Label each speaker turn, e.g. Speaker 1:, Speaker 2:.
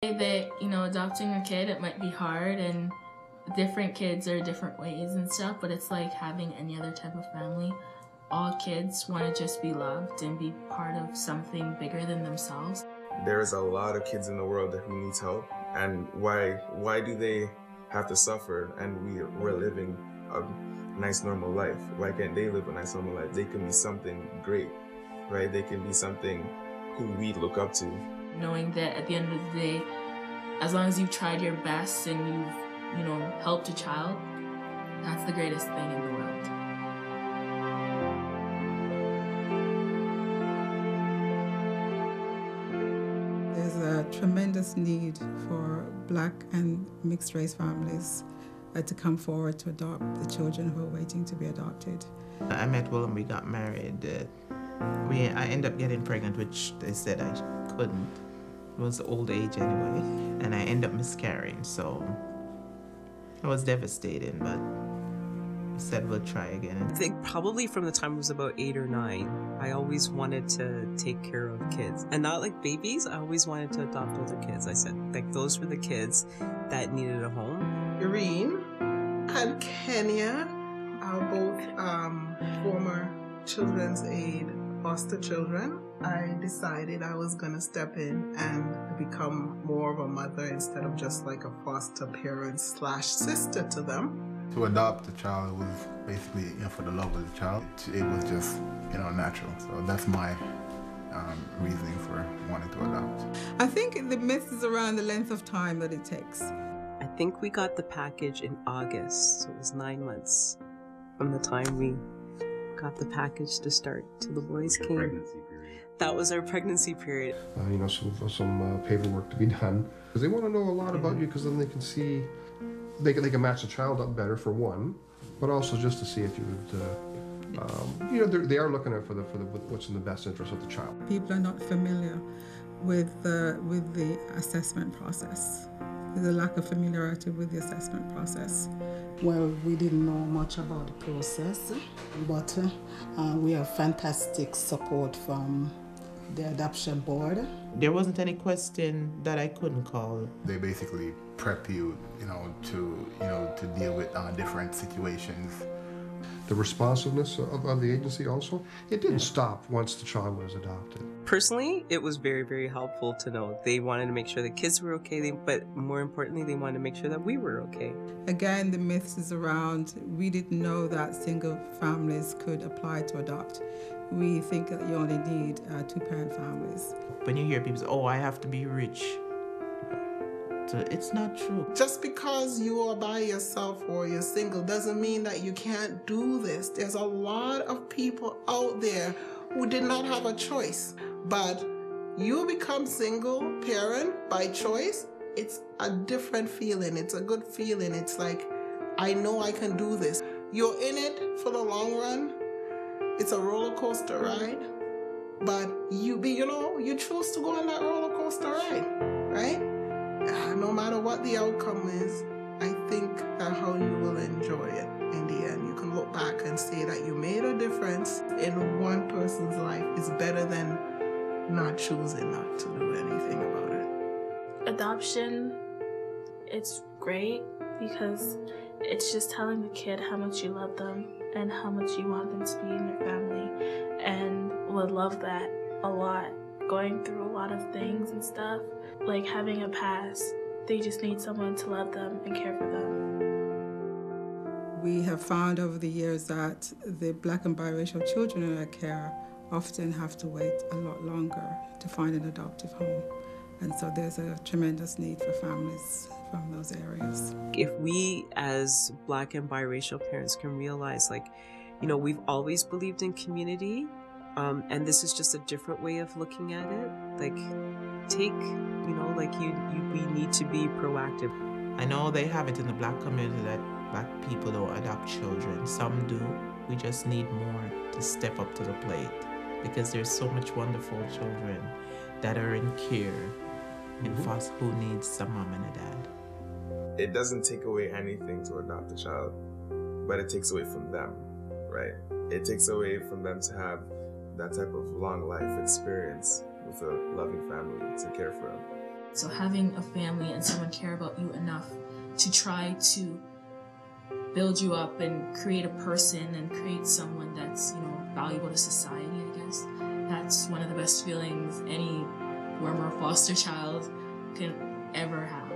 Speaker 1: That, adopting a kid, it might be hard, and different kids are different ways and stuff, but it's like having any other type of family. All kids want to just be loved and be part of something bigger than themselves.
Speaker 2: There's a lot of kids in the world who needs help, and why do they have to suffer and we're living a nice normal life? Why can't they live a nice normal life? They can be something great, right? They can be something who we look up to.
Speaker 1: Knowing that at the end of the day, as long as you've tried your best and you've, helped a child, that's the greatest thing in the world.
Speaker 3: There's a tremendous need for Black and mixed race families to come forward to adopt the children who are waiting to be adopted.
Speaker 4: I met Will and we got married. I ended up getting pregnant, which they said I couldn't. It was old age anyway, and I ended up miscarrying, so it was devastating, but we said we'll try again.
Speaker 5: I think probably from the time I was about 8 or 9, I always wanted to take care of kids. And not like babies, I always wanted to adopt older kids. I said, like, those were the kids that needed a home.
Speaker 6: Irene and Kenya are both former Children's Aid foster children. I decided I was going to step in and become more of a mother instead of just like a foster parent / sister to them.
Speaker 7: To adopt a child, it was basically for the love of the child. It was just, natural. So that's my reasoning for wanting to adopt.
Speaker 3: I think the myth is around the length of time that it takes.
Speaker 5: I think we got the package in August, so it was 9 months from the time we got the package to start till the boys came. That was our pregnancy period.
Speaker 8: Some paperwork to be done. Because they want to know a lot about you, because then they can see, they can match the child up better for one, but also just to see if you would, they are looking out for what's in the best interest of the child.
Speaker 3: People are not familiar with the assessment process. There's a lack of familiarity with the assessment process.
Speaker 9: Well, we didn't know much about the process, but we have fantastic support from the adoption board.
Speaker 4: There wasn't any question that I couldn't call.
Speaker 7: They basically prep you, to deal with different situations.
Speaker 8: The responsiveness of the agency also, it didn't stop once the child was adopted.
Speaker 5: Personally, it was very, very helpful to know. They wanted to make sure the kids were okay, but more importantly, they wanted to make sure that we were okay.
Speaker 3: Again, the myth is around, we didn't know that single families could apply to adopt. We think that you only need 2-parent families.
Speaker 4: When you hear people say, oh, I have to be rich, so it's not true.
Speaker 6: Just because you are by yourself or you're single doesn't mean that you can't do this. There's a lot of people out there who did not have a choice, but you become single parent by choice. It's a different feeling. It's a good feeling. It's like, I know I can do this. You're in it for the long run. It's a roller coaster ride, but you choose to go on that roller coaster ride, right? No matter what the outcome is, I think that how you will enjoy it in the end. You can look back and say that you made a difference in one person's life is better than not choosing not to do anything about it.
Speaker 10: Adoption, it's great because it's just telling the kid how much you love them and how much you want them to be in your family, and would love that a lot. Going through a lot of things and stuff, like having a past, they just need someone to love them and care for them.
Speaker 3: We have found over the years that the Black and biracial children in our care often have to wait a lot longer to find an adoptive home. And so there's a tremendous need for families from those areas.
Speaker 5: If we as Black and biracial parents can realize, we've always believed in community, and this is just a different way of looking at it. We need to be proactive.
Speaker 4: I know they have it in the Black community that Black people don't adopt children. Some do. We just need more to step up to the plate, because there's so much wonderful children that are in care in foster who needs some mom and a dad.
Speaker 2: It doesn't take away anything to adopt a child, but it takes away from them, right? It takes away from them to have that type of long life experience with a loving family to care for them.
Speaker 1: So having a family and someone care about you enough to try to build you up and create a person and create someone that's, you know, valuable to society, I guess. That's one of the best feelings any worm or foster child can ever have.